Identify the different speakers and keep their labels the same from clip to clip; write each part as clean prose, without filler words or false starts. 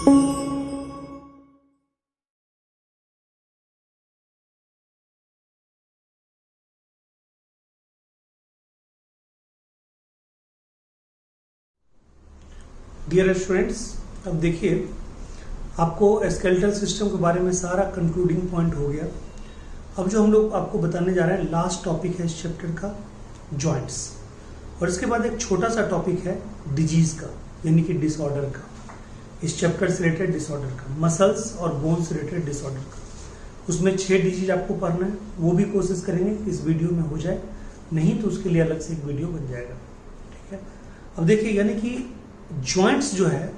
Speaker 1: Dear students, अब देखिए आपको स्केलेटल सिस्टम के बारे में सारा कंक्लूडिंग पॉइंट हो गया। अब जो हम लोग आपको बताने जा रहे हैं लास्ट टॉपिक है इस चैप्टर का जॉइंट्स, और इसके बाद एक छोटा सा टॉपिक है डिजीज का, यानी कि डिसऑर्डर का, इस चैप्टर से रिलेटेड डिसऑर्डर का, मसल्स और बोन्स से रिलेटेड डिसऑर्डर का। उसमें 6 डिजीज आपको पढ़ना है, वो भी कोशिश करेंगे कि इस वीडियो में हो जाए, नहीं तो उसके लिए अलग से एक वीडियो बन जाएगा। ठीक है, अब देखिए यानी कि जॉइंट्स जो है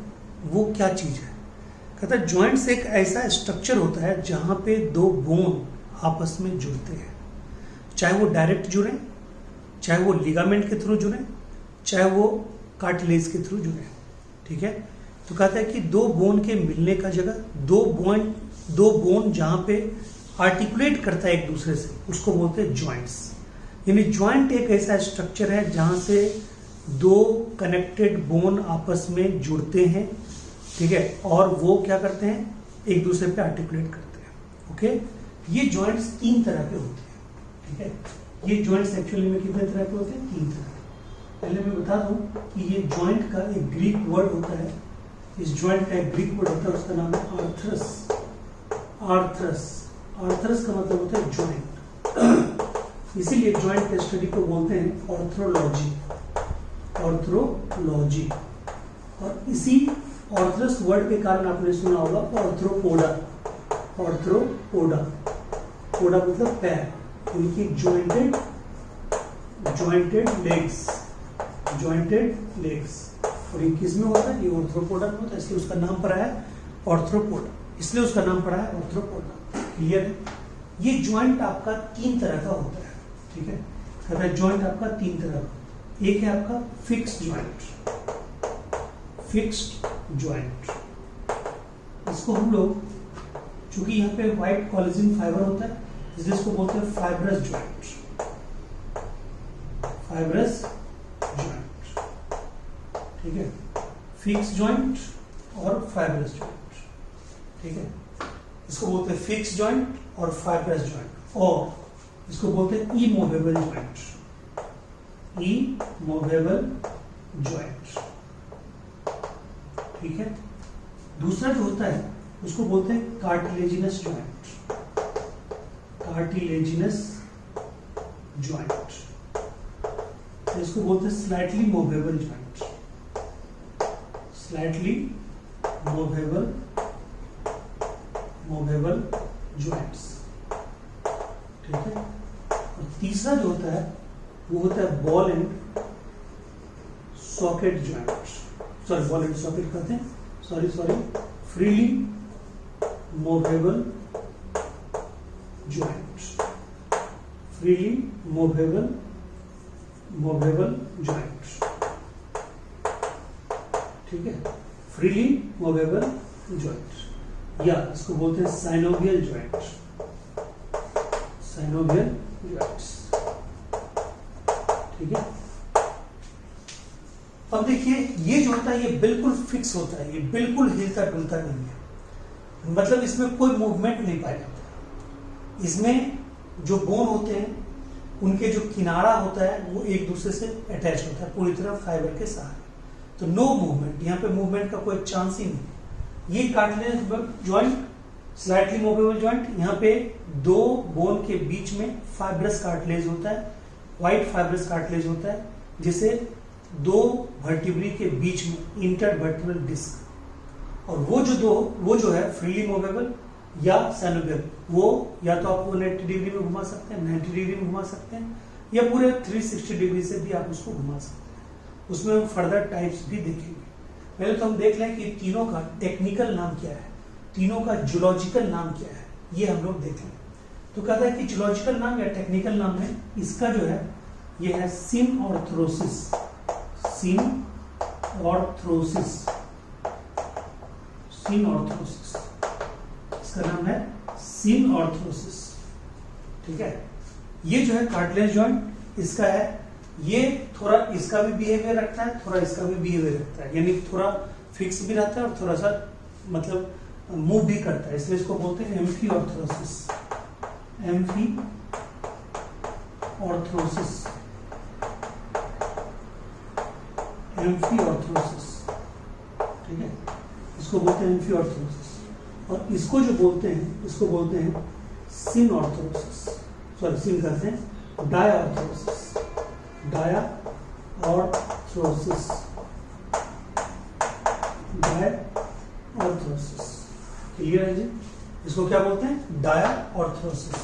Speaker 1: वो क्या चीज है। कहता है जॉइंट्स एक ऐसा स्ट्रक्चर होता है जहां पे 2 बोन आपस में जुड़ते हैं, चाहे वो डायरेक्ट जुड़े, चाहे वो लिगामेंट के थ्रू जुड़े, चाहे वो कार्टिलेज के थ्रू जुड़े। ठीक है, तो कहता है कि 2 बोन के मिलने का जगह, 2 बोन जहां पे आर्टिकुलेट करता है एक दूसरे से, उसको बोलते हैं जॉइंट्स। यानी जॉइंट एक ऐसा स्ट्रक्चर है जहां से 2 कनेक्टेड बोन आपस में जुड़ते हैं। ठीक है, और वो क्या करते हैं, एक दूसरे पे आर्टिकुलेट करते हैं। ओके, ये जॉइंट्स 3 तरह के होते हैं। ठीक है, ये जॉइंट्स एक्चुअली में कितने तरह के होते हैं, 3 तरह। पहले मैं बता दूं कि ये जॉइंट का एक ग्रीक वर्ड होता है, इस जॉइंट का एक ग्रीक वर्ड होता है, उसका नाम है आर्थरस। आर्थरस का मतलब होता है जॉइंट, इसीलिए जॉइंट के स्टडी को बोलते हैं ऑर्थ्रोलॉजी। और इसी ऑर्थरस वर्ड के कारण आपने सुना होगा ऑर्थ्रोपोडा। पोडा मतलब पैर, इनकी जॉइंटेड लेग्स, और ये किस में होता है, ये ऑर्थ्रोपोडा में होता है, इसलिए उसका नाम पड़ा है ऑर्थ्रोपोडा, इसलिए उसका नाम पड़ा है ऑर्थ्रोपोडा। क्लियर है, ये जॉइंट आपका 3 तरह का होता है। ठीक है, कहता है जॉइंट आपका 3 तरह का, एक है आपका फिक्स्ड जॉइंट, इसको हम लोग, चूंकि यहाँ पे व्हाइट कोलेजन फाइबर होता है, इसलिए इसको बोलते हैं फाइब्रस जॉइंट। ठीक है, फिक्स जॉइंट और फाइब्रस जॉइंट। ठीक है, इसको बोलते हैं फिक्स जॉइंट और फाइब्रस जॉइंट, और इसको बोलते हैं इमूवेबल जॉइंट। ठीक है, दूसरा जो होता है उसको बोलते हैं कार्टिलेजिनस जॉइंट, इसको बोलते हैं स्लाइटली मूवेबल जॉइंट्स। ठीक है, और तीसरा जो होता है वो होता है ball and socket joint, ball and socket कहते हैं, फ्रीली मूवेबल जॉइंट। ठीक है, फ्रीली मूवेबल जॉइंट, या इसको बोलते हैं साइनोवियल जॉइंट्स। ठीक है, अब देखिए ये जो होता है ये बिल्कुल फिक्स होता है, ये बिल्कुल हिलता डुलता नहीं है, मतलब इसमें कोई मूवमेंट नहीं पाया जाता। इसमें जो बोन होते हैं उनके जो किनारा होता है वो एक दूसरे से अटैच होता है पूरी तरह फाइबर के सहारे, तो नो मूवमेंट, यहाँ पे मूवमेंट का कोई चांस ही नहीं। ये cartilage joint, slightly movable joint, यहाँ पे 2 बोन के बीच में फाइब्रस कार्टिलेज होता है, व्हाइट फाइब्रस कार्टिलेज होता है, जिसे 2 वर्टिब्री के बीच में इंटरवर्टिब्रल डिस्क, और वो जो है फ्रीली मूवेबल या साइनोवियल, वो या तो आप 180 डिग्री में घुमा सकते हैं, 90 डिग्री में घुमा सकते हैं, या पूरे 360 डिग्री से भी आप उसको घुमा सकते हैं। उसमें हम फर्दर टाइप्स भी देखेंगे। पहले तो हम देख लें कि तीनों का टेक्निकल नाम क्या है, तीनों का जूलॉजिकल नाम क्या है, ये हम लोग देख लें। तो कहता है कि जूलॉजिकल नाम या टेक्निकल नाम है इसका जो है ये है सिनऑर्थ्रोसिस। इसका नाम है सिनऑर्थ्रोसिस। ठीक है, ये जो है कार्टिलेज जॉइंट इसका है, ये थोड़ा इसका भी बिहेवियर रखता है, थोड़ा इसका भी बिहेवियर रखता है, यानी थोड़ा फिक्स भी रहता है और थोड़ा सा मतलब मूव भी करता है, इसलिए इसको बोलते हैं एम्फी ऑर्थरोसिस। एम्फी ऑर्थरोसिस, एम्फी ऑर्थरोसिस, ठीक है, इसको बोलते हैं एम्फी ऑर्थरोसिस। और इसको जो बोलते हैं, इसको बोलते हैं सिन ऑर्थरोसिस, सॉरी सिन करते हैं डायऑर्थरोसिस, डायऑर्थरोसिस, डायऑर्थरोसिस। क्लियर है जी? इसको क्या बोलते हैं? डायऑर्थरोसिस।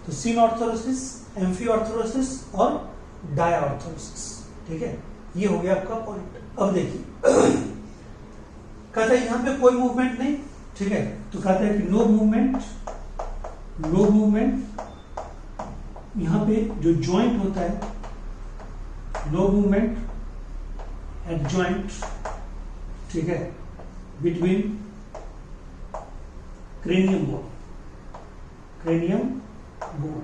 Speaker 1: तो सिन ऑर्थरोसिस, एम्फी ऑर्थरोसिस और डायऑर्थरोसिस, ठीक है, ये हो गया आपका पॉइंट। अब देखिए कहता है यहां पे कोई मूवमेंट नहीं, ठीक है, तो कहता है कि नो मूवमेंट, नो मूवमेंट, यहां पे जो जॉइंट होता है, नो मूवमेंट एट जॉइंट, ठीक है, between cranium bone, cranium bone,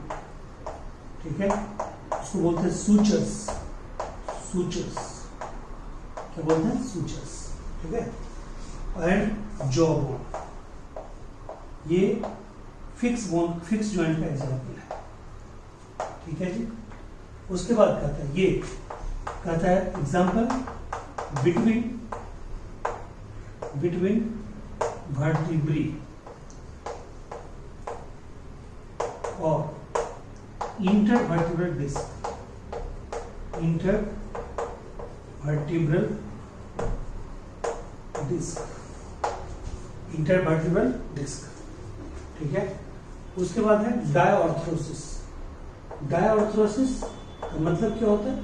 Speaker 1: ठीक है, उसको बोलते हैं सूचर्स, सूचर्स, क्या बोलते हैं? सूचर्स, ठीक है, एंड जॉ बोन, ये फिक्स बोन, फिक्स जॉइंट का एग्जाम्पल है, ठीक है जी। उसके बाद कहता है, ये कहता है एग्जाम्पल बिटवीन वर्टिब्री और intervertebral disc, intervertebral disc, intervertebral disc, ठीक है। उसके बाद है डायऑर्थरोसिस। डायऑर्थरोसिस का मतलब क्या होता है?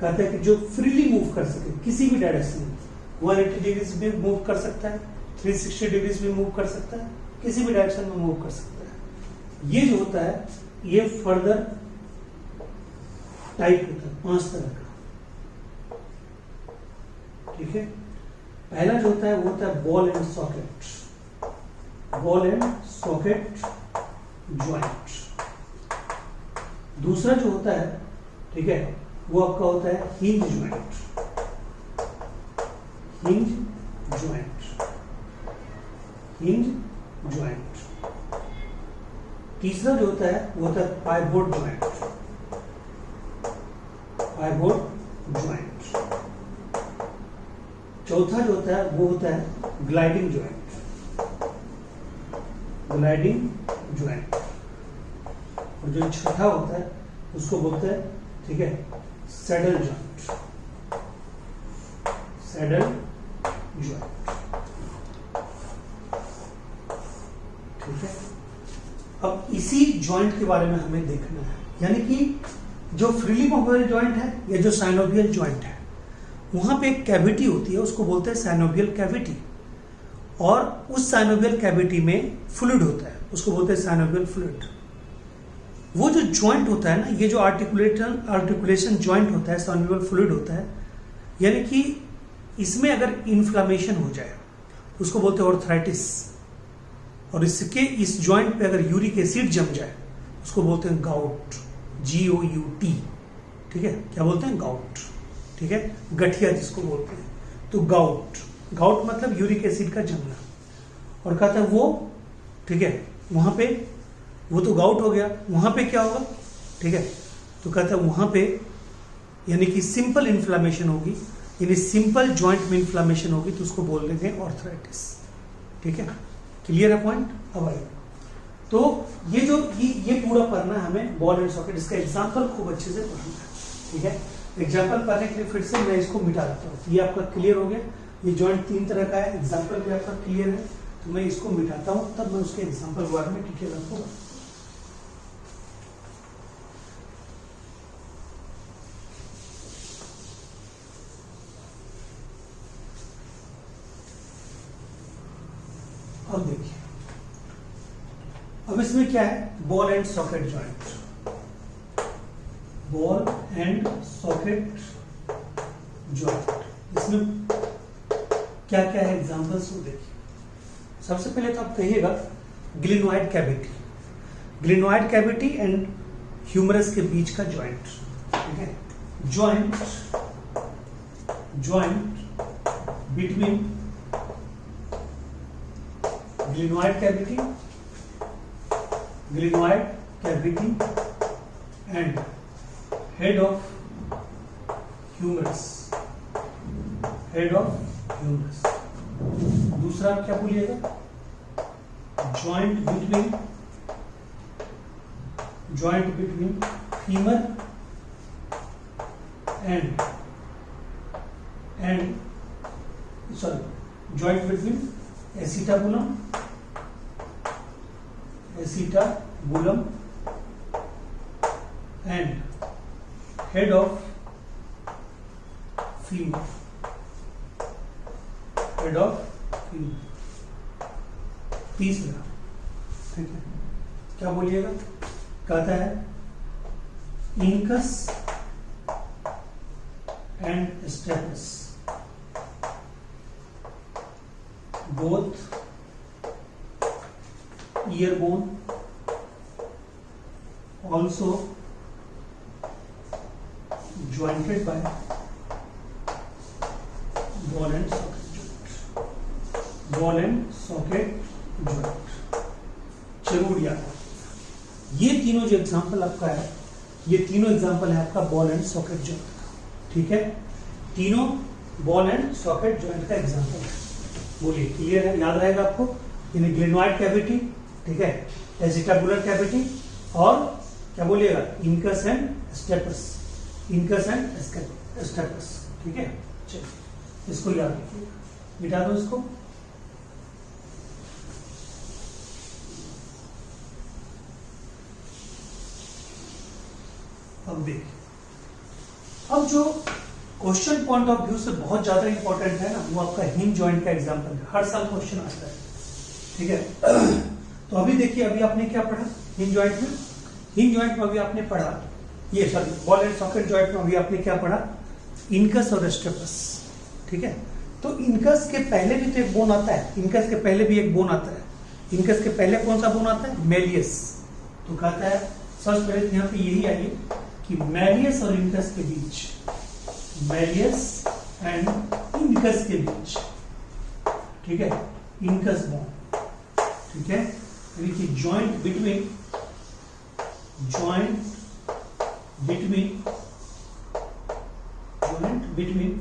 Speaker 1: कहते हैं कि जो फ्रीली मूव कर सके किसी भी डायरेक्शन में, 180 डिग्री भी मूव कर सकता है, 360 डिग्री भी मूव कर सकता है, किसी भी डायरेक्शन में मूव कर सकता है। ये जो होता है ये फर्दर टाइप होता है, 5 तरह का, ठीक है। पहला जो होता है वो होता है ball and socket, ball and socket joint. दूसरा जो होता है, ठीक है, वो आपका होता है hinge joint, hinge joint, hinge joint. तीसरा जो होता है वो होता है पाइवोट ज्वाइंट, पाइवोट ज्वाइंट। चौथा जो होता है वो होता है ग्लाइडिंग ज्वाइंट, ग्लाइडिंग ज्वाइंट। और जो छठा होता है उसको बोलते हैं, ठीक है, सैडल ज्वाइंट, सैडल ज्वाइंट, ठीक है। अब इसी ज्वाइंट के बारे में हमें देखना है, यानी कि जो फ्रीली मूवेबल ज्वाइंट है या जो साइनोवियल ज्वाइंट है, वहां पे एक कैविटी होती है, उसको बोलते हैं साइनोवियल कैविटी, और उस साइनोवियल कैविटी में फ्लूइड होता है, उसको बोलते हैं साइनोवियल फ्लूइड। वो जो ज्वाइंट होता है ना, ये जो आर्टिकुलेशन ज्वाइंट होता है, साइनोवियल फ्लूइड होता है, यानी कि इसमें अगर इन्फ्लामेशन हो जाए उसको बोलते हैं ऑर्थराइटिस, और इसके इस ज्वाइंट पे अगर यूरिक एसिड जम जाए उसको बोलते हैं गाउट, GOUT, ठीक है, क्या बोलते हैं? गाउट, ठीक है, गठिया जिसको बोलते हैं। तो गाउट, गाउट मतलब यूरिक एसिड का जमना। और कहता है वो, ठीक है, वहां पे वो तो गाउट हो गया, वहां पे क्या होगा, ठीक है, तो कहता है वहां पे यानी कि सिंपल इन्फ्लामेशन होगी, यानी सिंपल ज्वाइंट में इन्फ्लामेशन होगी, तो उसको बोल देंगे ऑर्थराइटिस, ठीक है। क्लियर है पॉइंट? अब आइए, तो ये जो ये पूरा पढ़ना है हमें, बॉल एंड सॉकेट, इसका एग्जाम्पल खूब अच्छे से पढ़ना है, ठीक है। एग्जाम्पल पढ़ने के लिए फिर से मैं इसको मिटा देता हूँ। ये आपका क्लियर हो गया, ये जॉइंट 3 तरह का है, एग्जाम्पल भी आपका क्लियर है, तो मैं इसको मिटाता हूँ, तब मैं उसके एग्जाम्पल के बारे में डिटेल आपको। अब देखिए, अब इसमें क्या है? Ball and socket joint, ball and socket joint. इसमें क्या क्या है एग्जांपल्स वो देखिए। सबसे पहले तो आप कहिएगा glenoid cavity, glenoid cavity and humerus के बीच का जॉइंट, ठीक है, joint, joint between glenoid cavity and head of humerus. दूसरा क्या बोलिएगा? Joint between femur and joint between acetabulum and head of femur. तीसरा, ठीक है, क्या बोलिएगा? कहता है incus and stapes, both ear bone also jointed by ball and socket joint. जरूर याद, ये तीनों जो एग्जांपल आपका है, ये तीनों एग्जांपल है आपका बॉल एंड सॉकेट जॉइंट का. ठीक है, तीनों बॉल एंड सॉकेट जॉइंट का एग्जांपल है. बोलिए, क्लियर है? याद रहेगा आपको? यानी ग्लेनॉइड कैविटी, ठीक है, एसिटाबुलर कैविटी और क्या बोलिएगा? Incus and stapes. ठीक है, चलिए इसको याद रखिएगा. मिटा दो इसको. अब देखिए, अब जो क्वेश्चन पॉइंट ऑफ व्यू से बहुत ज्यादा इंपॉर्टेंट है ना, वो आपका हिंज जॉइंट का एग्जांपल है. हर साल क्वेश्चन आता है. ठीक है, तो अभी देखिए, अभी आपने क्या पढ़ा हिंज जॉइंट में? हिंज जॉइंट में अभी आपने पढ़ा, ये sorry ball and socket joint में अभी आपने क्या पढ़ा? इनकस और स्टेपस. ठीक है, तो इनकस के पहले भी तो एक बोन आता है. इनकस के पहले भी एक बोन आता है. इनकस के पहले कौन सा बोन आता है? मेलियस. तो कहता है सबसे पहले यहाँ पे यही आइए कि मेलियस और इनकस के बीच, मेलियस एंड इनकस के बीच, ठीक है, इनकस बोन. ठीक है, यानी कि joint between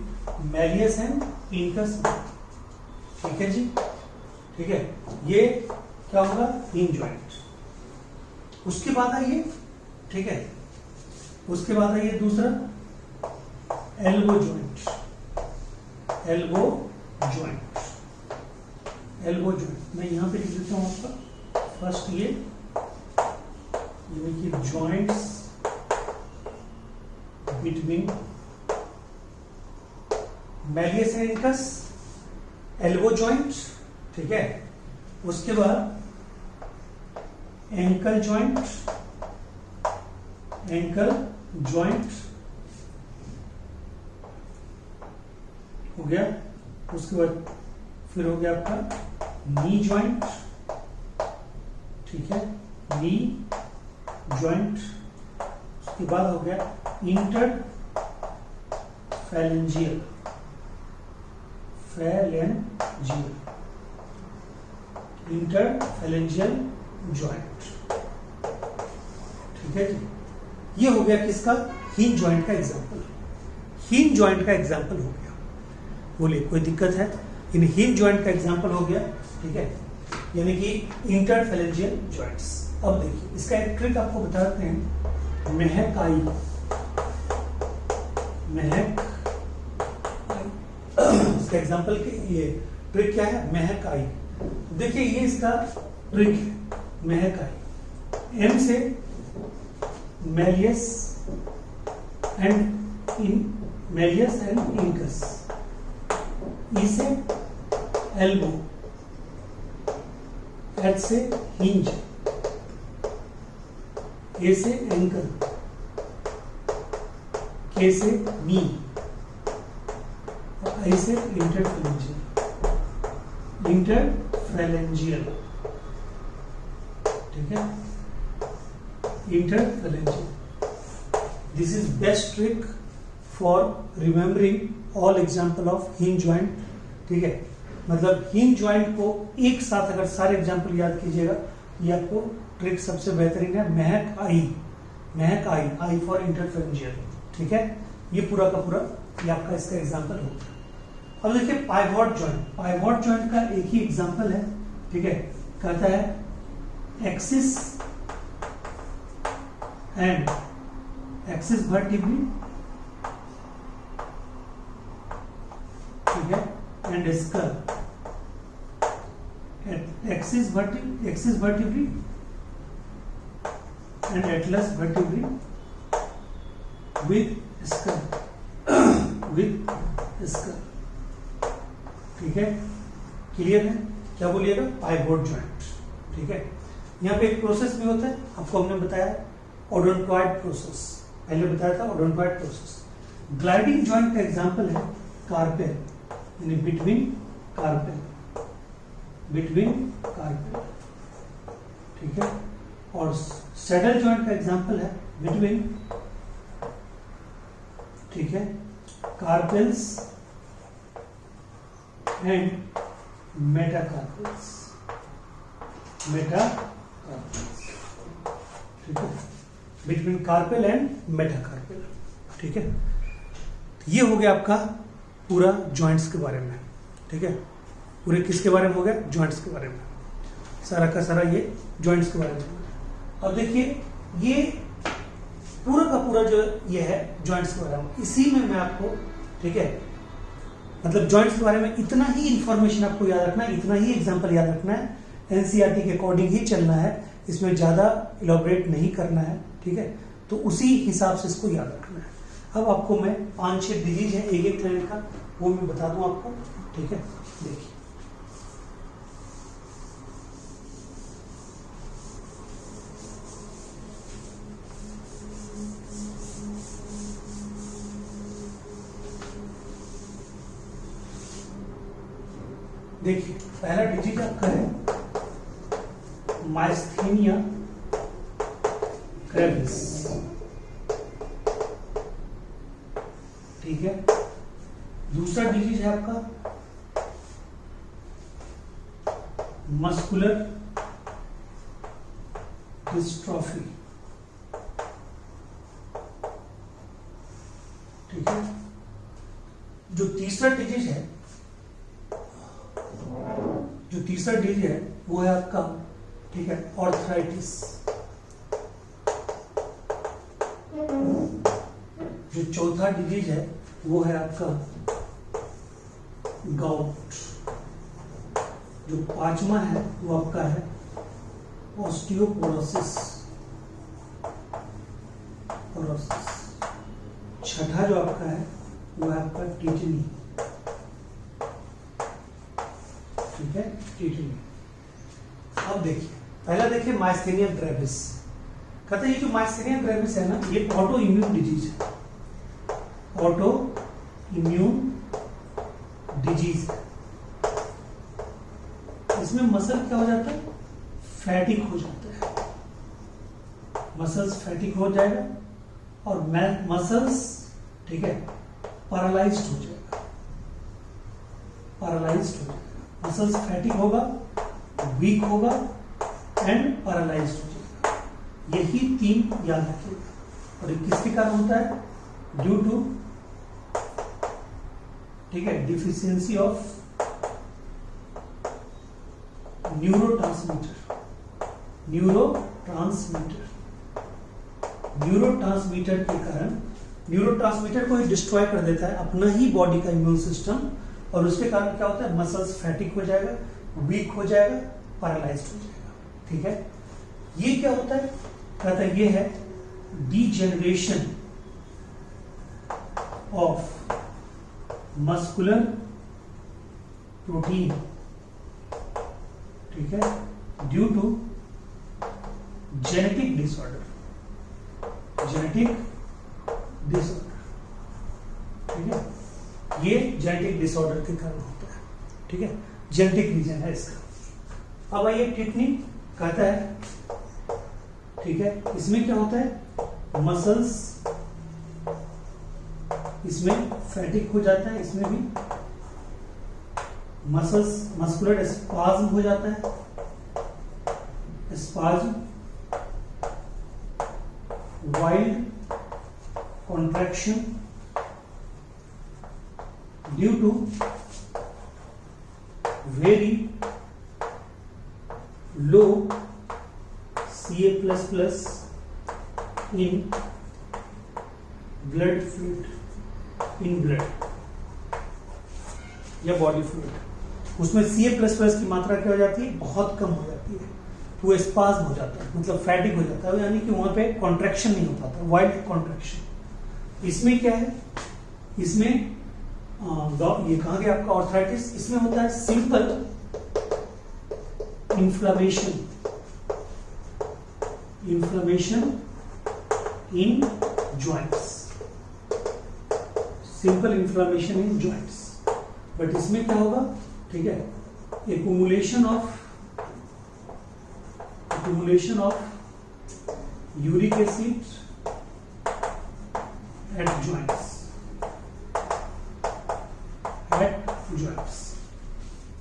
Speaker 1: Méliès and incus. ठीक है जी, ठीक है, ये क्या होगा? Hinge joint. उसके बाद आइए, ठीक है, उसके बाद आइए दूसरा एल्बो जॉइंट. मैं यहां पे लिख देता हूं आपका. फर्स्ट ये यानी कि joints between Méliès and incus, elbow joint. ठीक है, उसके बाद एंकल जॉइंट हो गया. उसके बाद फिर हो गया आपका नी जॉइंट. ठीक है, नी जॉइंट. उसके बाद हो गया इंटरफैलेंजियल जॉइंट. ठीक है जी, ये हो गया किसका? हिंज जॉइंट का एग्जांपल. हिंज जॉइंट का एग्जांपल हो गया. बोलिए, कोई दिक्कत है? इन हिंज जॉइंट का एग्जांपल हो गया. ठीक है, यानी कि इंटरफैलेंजियल जॉइंट्स. अब देखिए, इसका एक ट्रिक आपको बताते हैं. महक आई, इसका एग्जांपल ये ट्रिक क्या है? महक आई. देखिए, ये इसका ट्रिक है. महक आई, एम से मेलियस एंड इनकस, ई से एल्बो, एच से हिंज, ए से एंकल, के से नी, आई से इंटरफैलेंजियल. ठीक है, interphalangeal. This is best trick for remembering all example of hinge joint. ठीक है, मतलब हिंज ज्वाइंट को एक साथ अगर सारे एग्जाम्पल याद कीजिएगा, ये आपको ट्रिक सबसे बेहतरीन है। महक आई फॉर इंटरफेरेंशियल, ठीक है। ये पूरा का पूरा ये आपका इसका एग्जाम्पल होगा। अब देखिए पाइवॉट ज्वाइंट का एक ही एग्जाम्पल है, ठीक है। कहता है एक्सिस एंड एक्सिस वर्टिब्री, ठीक है, and skull, axis vertebrae and atlas vertebrae with skull, ठीक है। क्लियर है? क्या बोलिएगा? पाइवॉट ज्वाइंट, ठीक है। यहाँ पे एक प्रोसेस भी होता है, आपको हमने बताया ओडोंटॉइड प्रोसेस, पहले बताया था ओडोंटॉइड प्रोसेस। ग्लाइडिंग ज्वाइंट का एग्जांपल है कार्पेल, यानी बिटवीन कार्पेल, ठीक है। और सैडल ज्वाइंट का एग्जांपल है बिटवीन, ठीक है, कार्पेल्स एंड मेटाकार्पेल्स, ठीक है, बिटवीन कार्पेल एंड मेटाकार्पेल, ठीक है। ये हो गया आपका पूरा जॉइंट्स के बारे में, ठीक है। पूरे किसके बारे में हो गया? जॉइंट्स के बारे में, सारा का सारा ये जॉइंट्स के बारे में। अब देखिए ये पूरा का पूरा जो ये है जॉइंट्स के बारे में, इसी में मैं आपको, ठीक है, मतलब जॉइंट्स के बारे में इतना ही इंफॉर्मेशन आपको याद रखना है, इतना ही एग्जांपल याद रखना है, एनसीईआरटी के अकॉर्डिंग ही चलना है, इसमें ज्यादा इलॉबरेट नहीं करना है, ठीक है। तो उसी हिसाब से इसको याद रखना है। अब आपको मैं 5-6 डिजीज है एक एक तरह का, वो मैं बता दूं आपको, ठीक है। देखिए पहला डिजीज आपका है माइस्थेनिया ग्रेविस, ठीक है। दूसरा डिजीज है आपका मस्कुलर डिस्ट्रॉफी, ठीक है। जो तीसरा डिजीज है वो है आपका, ठीक है, ऑर्थराइटिस। जो चौथा डिजीज है वो है आपका गाउट। जो पांचवा है वो आपका है ऑस्टियोपोरोसिस। छठा जो आपका है वो है आपका टिटनी, ठीक है, टिटनी। अब देखिए पहला देखिए माइस्थेनिया ग्रेविस। कहते हैं ये जो माइस्थेनिया ग्रेविस है ना, ये ऑटो इम्यून डिजीज है, ऑटो इम्यून डिजीज। इसमें मसल क्या हो जाता है? फैटिक हो जाता है, मसल्स फैटिक हो जाएगा और मसल्स, ठीक है, पैरालाइज्ड हो जाएगा, मसल्स फैटिक होगा, वीक होगा एंड पैरालाइज्ड हो जाएगा। यही 3 याद रखिएगा। और किसके कारण होता है? ड्यू टू, ठीक है, डिफिशियंसी ऑफ न्यूरोट्रांसमीटर के कारण, न्यूरोट्रांसमीटर को ही डिस्ट्रॉय कर देता है अपना ही बॉडी का इम्यून सिस्टम, और उसके कारण क्या होता है? मसल्स फैटिक हो जाएगा, वीक हो जाएगा, पैरालाइज्ड हो जाएगा, ठीक है। ये क्या होता है? कहता है ये है डीजेनरेशन ऑफ मस्कुलर प्रोटीन, ठीक है, ड्यू टू जेनेटिक डिसऑर्डर, ठीक है। ये जेनेटिक डिसऑर्डर के कारण होता है, ठीक है, जेनेटिक रीजन है इसका। अब आइए किडनी, कहता है, ठीक है, इसमें क्या होता है? मसल्स इसमें फैटिक हो जाता है, इसमें भी मस्कुलर स्पाज्म हो जाता है, spasm, wild contraction due to very low Ca++ in blood fluid, in blood या बॉडी फ्लूइड, उसमें Ca++ की मात्रा क्या हो जाती है, बहुत कम हो जाती है, तो वो स्पाज्म हो जाता है, मतलब फैटिक हो जाता है, यानी कि वहां पे कॉन्ट्रैक्शन नहीं हो पाता, वाइल्ड कॉन्ट्रैक्शन। इसमें क्या है, इसमें ये कहा गया आपका ऑर्थराइटिस, इसमें होता है simple inflammation in joints, simple inflammation in joints. But इसमें क्या होगा, ठीक है, accumulation of uric acid at joints,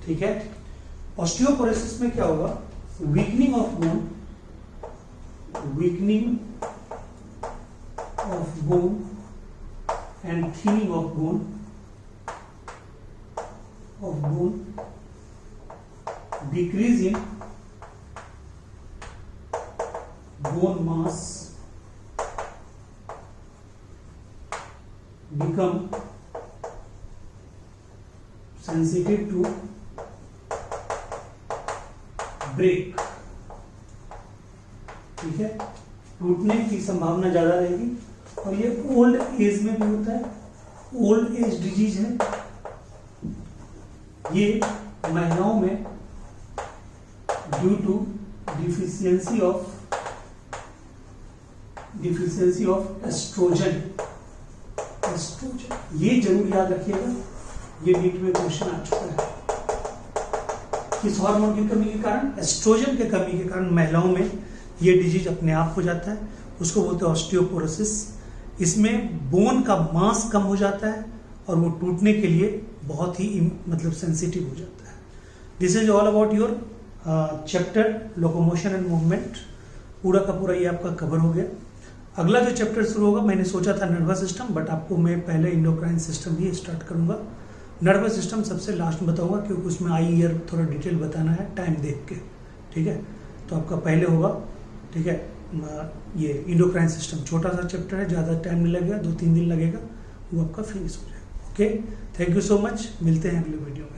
Speaker 1: ठीक है। ऑस्टियोपोरोसिस में क्या होगा, weakening of bone and thinning of bone, decrease in bone mass, become sensitive to break, ठीक है, टूटने की संभावना ज्यादा रहेगी। और ये ओल्ड एज में भी होता है, ओल्ड एज डिजीज है, ये महिलाओं में due to deficiency of estrogen, ये जरूर याद रखिएगा, ये नीट में क्वेश्चन आ चुका है। किस हार्मोन की कमी के कारण, एस्ट्रोजन के कमी के कारण महिलाओं में ये डिजीज अपने आप हो जाता है, उसको बोलते हैं ऑस्टियोपोरोसिस। इसमें बोन का मास कम हो जाता है और वो टूटने के लिए बहुत ही मतलब सेंसिटिव हो जाता है। This is all about your chapter locomotion and movement, पूरा का पूरा ये आपका कवर हो गया। अगला जो चैप्टर शुरू होगा, मैंने सोचा था नर्वस सिस्टम, बट आपको मैं पहले इंडोक्राइन सिस्टम ही स्टार्ट करूंगा। नर्वस सिस्टम सबसे लास्ट में बताऊंगा, क्योंकि उसमें आई ईयर थोड़ा डिटेल बताना है टाइम देख के, ठीक है। तो आपका पहले होगा, ठीक है, ये इंडोक्राइन सिस्टम, छोटा सा चैप्टर है, ज़्यादा टाइम नहीं लगेगा, 2-3 दिन लगेगा, वो आपका फिनिश हो जाएगा। Okay, thank you so much, मिलते हैं अगले वीडियो में।